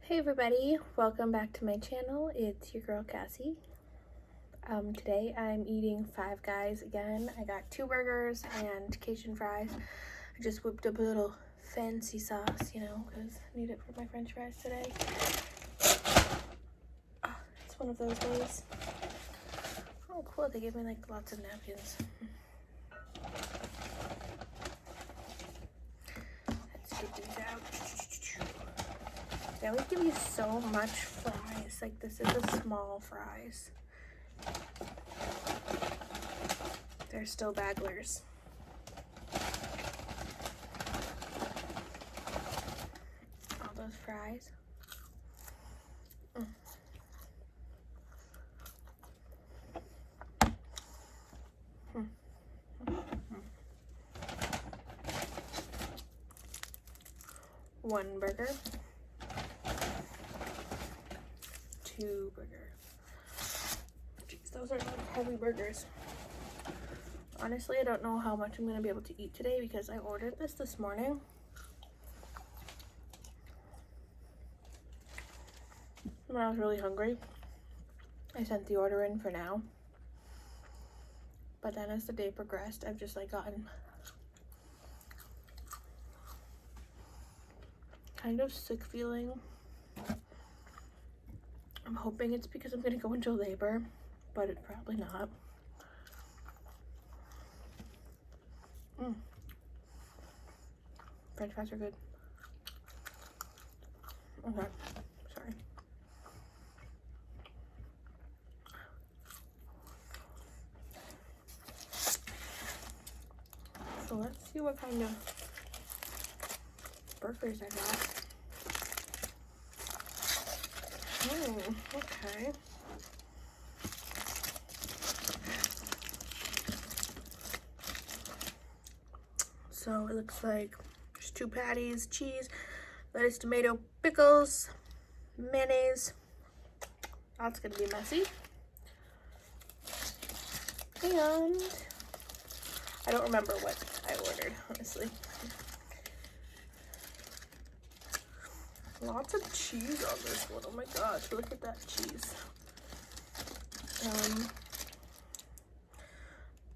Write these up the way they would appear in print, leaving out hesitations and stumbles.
Hey everybody, welcome back to my channel. It's your girl Cassie. Today I'm eating Five Guys again. I got 2 burgers and Cajun fries. I just whipped up a little fancy sauce, you know, because I need it for my french fries today. It's one of those days. Oh cool, they gave me like lots of napkins. Let's get these out. They always give you so much fries. Like, this is a small fries. They're still bagglers. All those fries. One burger. 2 burger. Jeez, those are like heavy burgers. Honestly, I don't know how much I'm gonna be able to eat today because I ordered this morning. When I was really hungry, I sent the order in for now. But then as the day progressed, I've just like gotten kind of sick feeling. I'm hoping it's because I'm gonna go into labor, but it's probably not. French fries are good. Okay, sorry. So let's see what kind of burgers I got. Okay. So it looks like there's 2 patties, cheese, lettuce, tomato, pickles, mayonnaise. That's gonna be messy. And I don't remember what I ordered, honestly. Lots of cheese on this one. Oh my gosh, look at that cheese.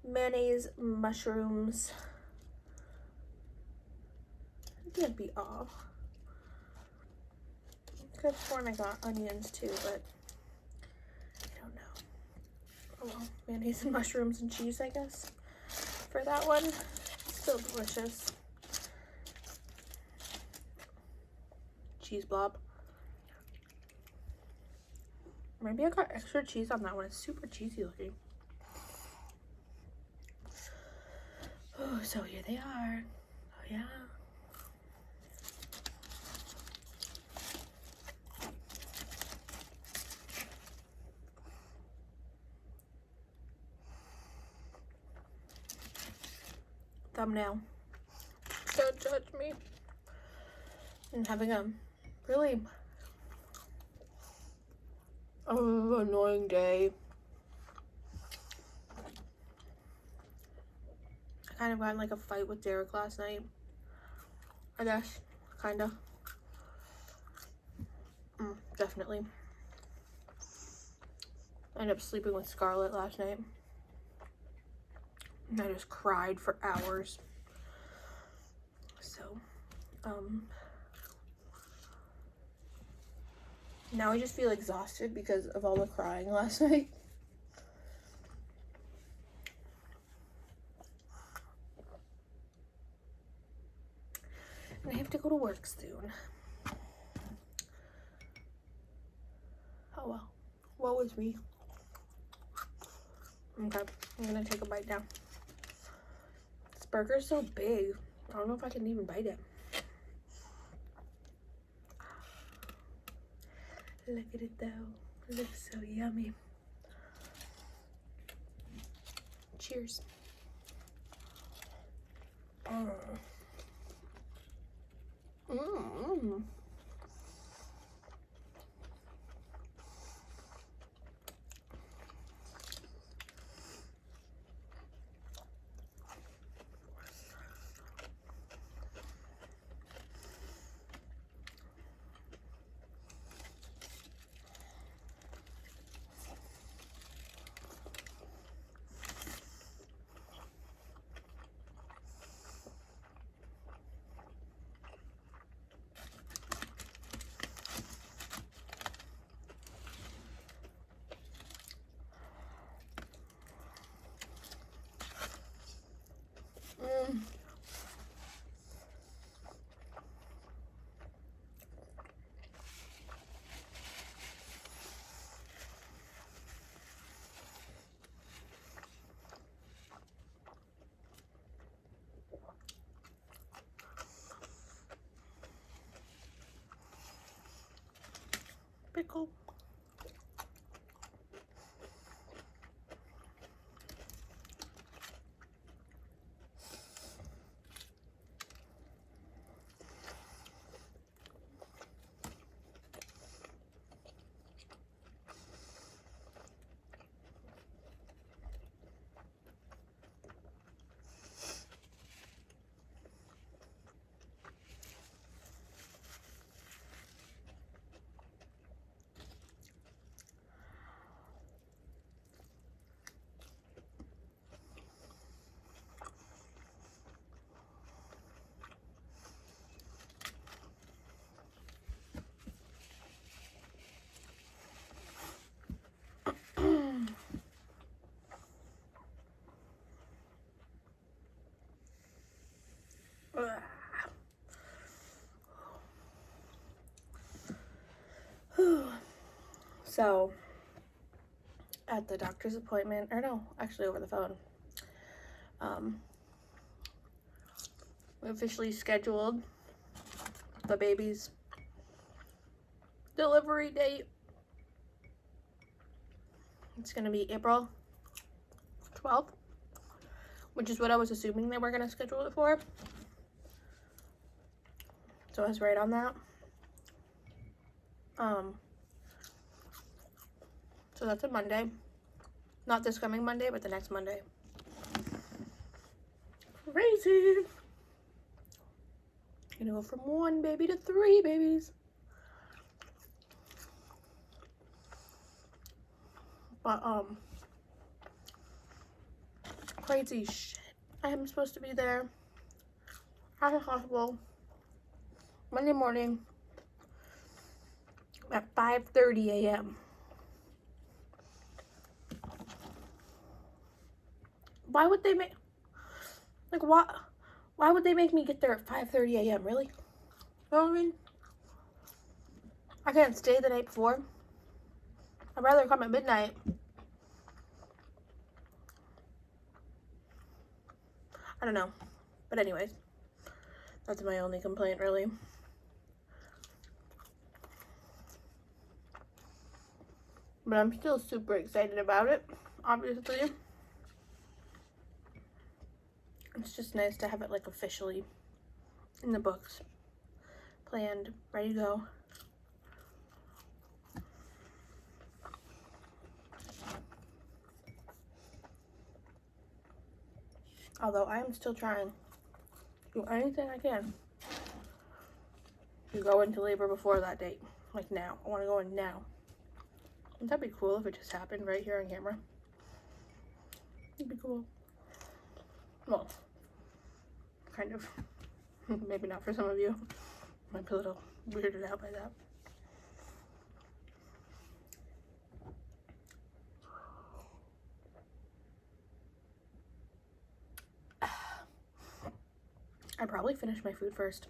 Mayonnaise, mushrooms. It can't be all. I could have sworn I got onions too, but I don't know. Oh well, mayonnaise and mushrooms and cheese, I guess, for that one. Still delicious. Cheese blob. Maybe I got extra cheese on that one. It's super cheesy looking. Oh, so here they are. Oh yeah. Thumbnail. Don't judge me. I'm having a really annoying day. I kind of got in like a fight with Derek last night. I guess, kinda. Definitely. I ended up sleeping with Scarlett last night. And I just cried for hours. So, now I just feel exhausted because of all the crying last night. And I have to go to work soon. Oh well. Woe is me. Okay, I'm gonna take a bite now. This burger's so big. I don't know if I can even bite it. Look at it though. It looks so yummy. Cheers. pickle. So, at the doctor's appointment, or no, actually over the phone, we officially scheduled the baby's delivery date. It's gonna be April 12th, which is what I was assuming they were gonna schedule it for. So I was right on that. So that's a Monday. Not this coming Monday, but the next Monday. Crazy. Gonna go from 1 baby to 3 babies. But, crazy shit. I am supposed to be there at the hospital Monday morning at 5:30 a.m. Why would they make, like, why would they make me get there at 5:30 a.m.? Really? You know what I mean? I can't stay the night before. I'd rather come at midnight. I don't know. But anyways, that's my only complaint, really. But I'm still super excited about it, obviously. It's just nice to have it, like, officially in the books. Planned, ready to go. Although I am still trying to do anything I can to go into labor before that date. Like now. I want to go in now. Wouldn't that be cool if it just happened right here on camera? It'd be cool. Well, kind of. Maybe not for some of you. Might be a little weirded out by that. I'd probably finish my food first.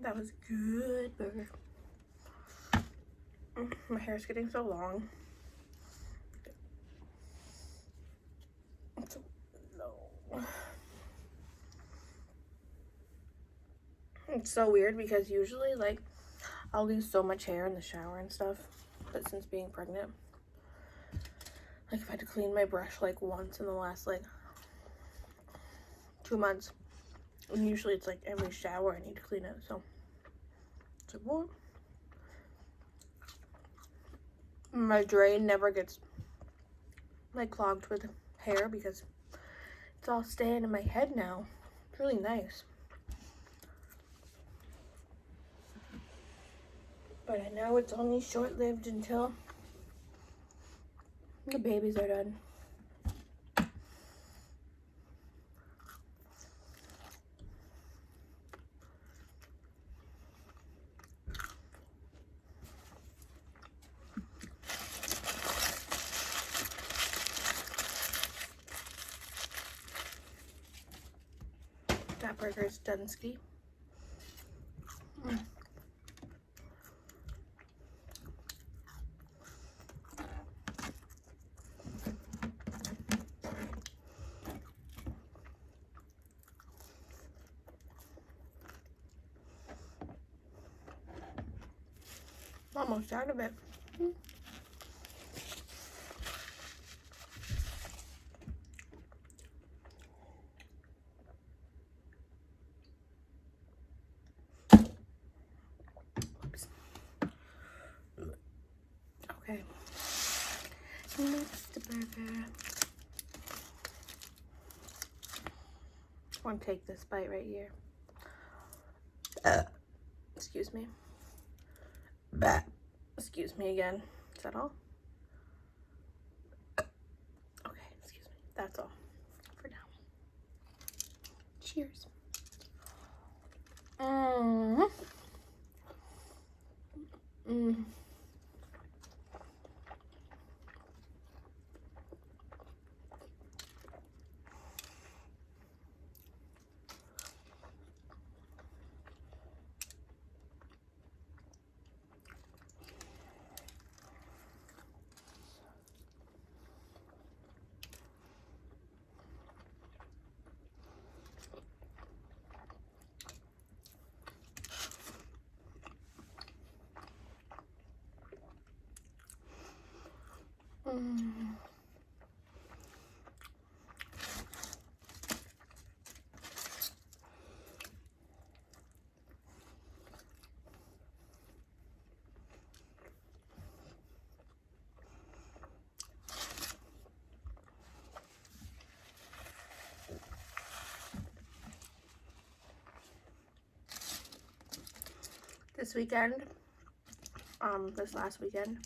That was a good burger. My hair's getting so long. It's so low. It's so weird because usually, like, I'll lose so much hair in the shower and stuff, but since being pregnant, like, if I had to clean my brush like once in the last like 2 months, and usually it's like every shower I need to clean it, so it's like, what? My drain never gets like clogged with hair because it's all staying in my head now. It's really nice. But I know it's only short-lived until the babies are done. That burger's Dunsky. Almost out of it. Oops. Okay. Next burger. I want to take this bite right here. Excuse me. Excuse me again. Is that all? Okay, excuse me. That's all for now. Cheers. This weekend, this last weekend,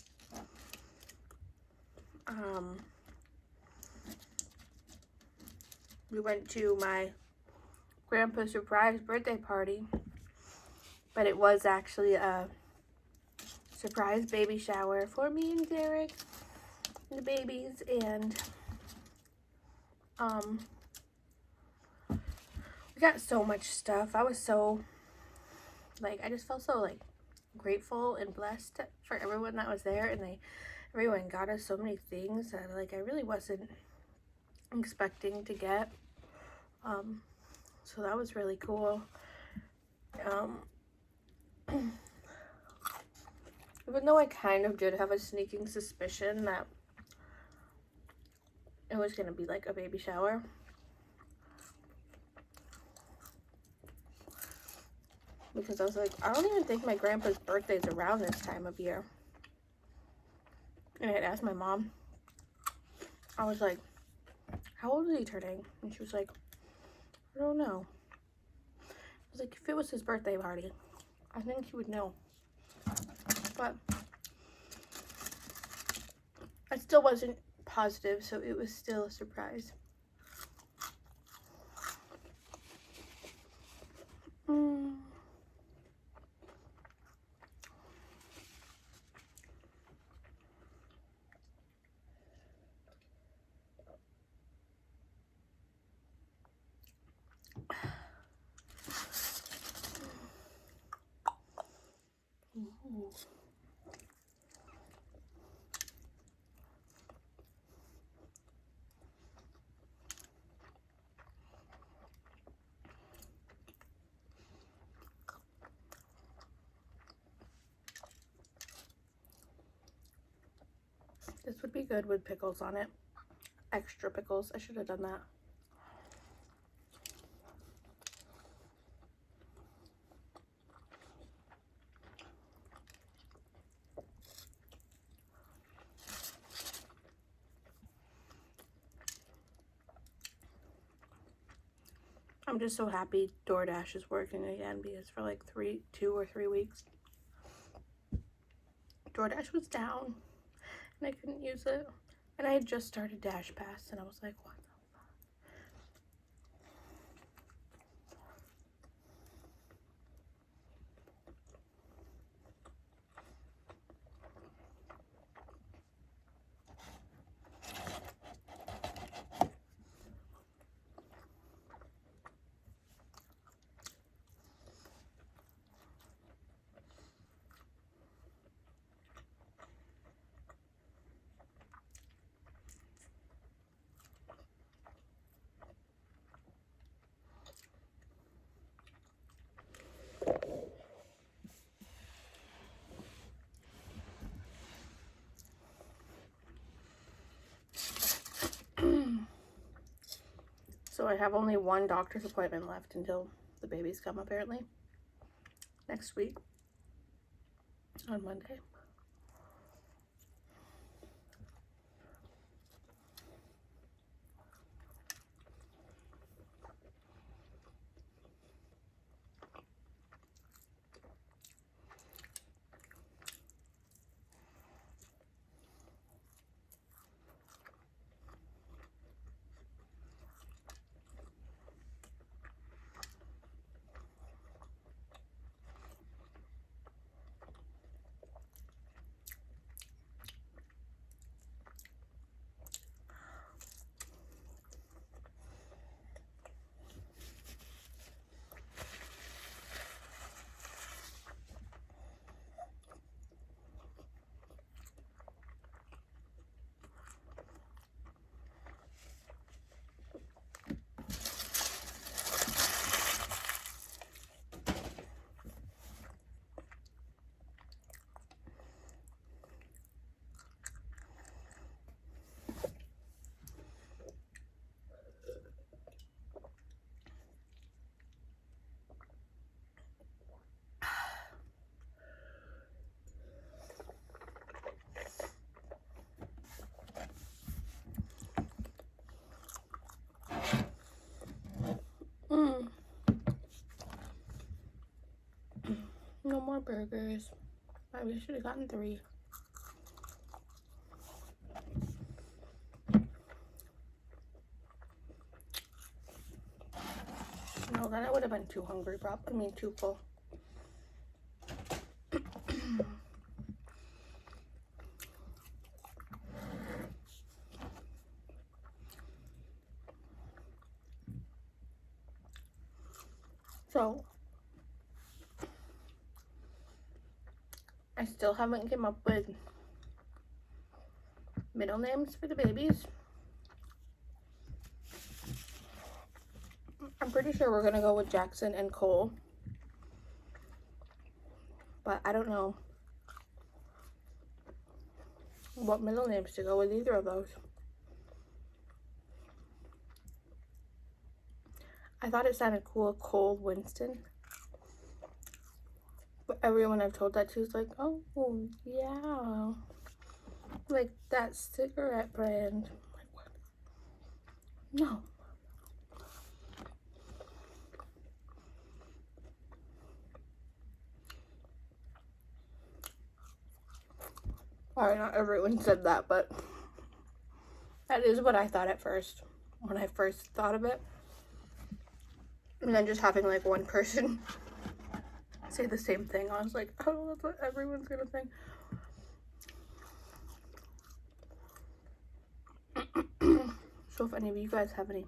we went to my grandpa's surprise birthday party, but it was actually a surprise baby shower for me and Derek and the babies, and we got so much stuff. I was so, like, I just felt so, like, grateful and blessed for everyone that was there, and everyone got us so many things that, like, I really wasn't expecting to get. So that was really cool. Even though I kind of did have a sneaking suspicion that it was gonna be like a baby shower, because I was like, I don't even think my grandpa's birthday is around this time of year. And I had asked my mom, I was like, how old is he turning? And she was like, I don't know. I was like, if it was his birthday party, I think he would know. but I still wasn't positive, so it was still a surprise. Ooh. This would be good with pickles on it. Extra pickles. I should have done that. I'm just so happy DoorDash is working again, because for like 2 or 3 weeks, DoorDash was down and I couldn't use it. And I had just started Dash Pass and I was like, what the So I have only one doctor's appointment left until the babies come, apparently. Next week. On Monday. No more burgers. Maybe I should have gotten 3. No, then I would have been too hungry, probably. Too full. So, I still haven't come up with middle names for the babies. I'm pretty sure we're gonna go with Jackson and Cole, but I don't know what middle names to go with either of those. I thought it sounded cool, Cole Winston, but everyone I've told that to is like, oh yeah, like that cigarette brand. I'm like, what? No. Alright, not everyone said that, but that is what I thought at first, when I first thought of it. And then just having like one person say the same thing, I was like, oh, that's what everyone's gonna think. So if any of you guys have any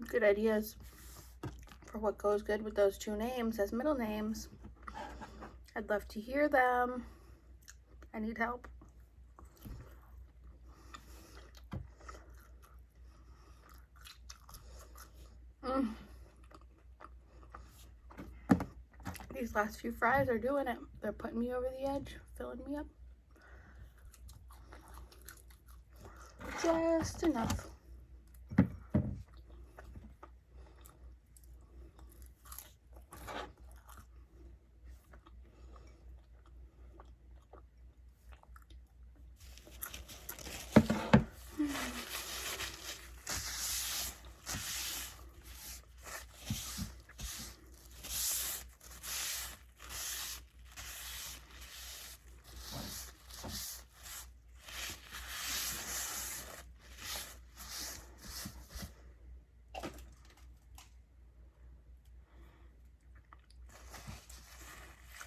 good ideas for what goes good with those two names as middle names, I'd love to hear them. I need help. These last few fries are doing it. They're putting me over the edge, filling me up. Just enough.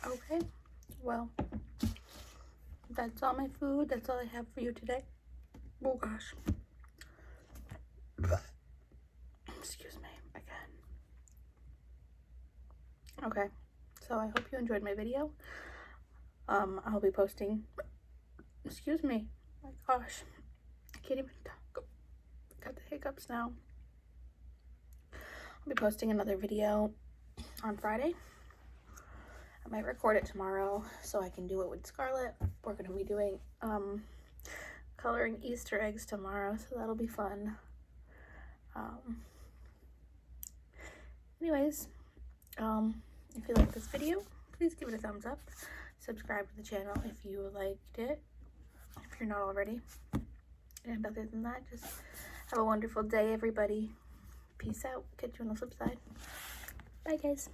Okay, well, that's all my food. That's all I have for you today. Oh gosh. Excuse me again. Okay, so I hope you enjoyed my video. I'll be posting, excuse me, my gosh, I can't even talk. Got the hiccups now. I'll be posting another video on Friday. I might record it tomorrow so I can do it with Scarlett. We're going to be doing coloring Easter eggs tomorrow, so that'll be fun. Anyways, if you like this video, please give it a thumbs up. Subscribe to the channel if you liked it, if you're not already. And other than that, just have a wonderful day, everybody. Peace out. Catch you on the flip side. Bye, guys.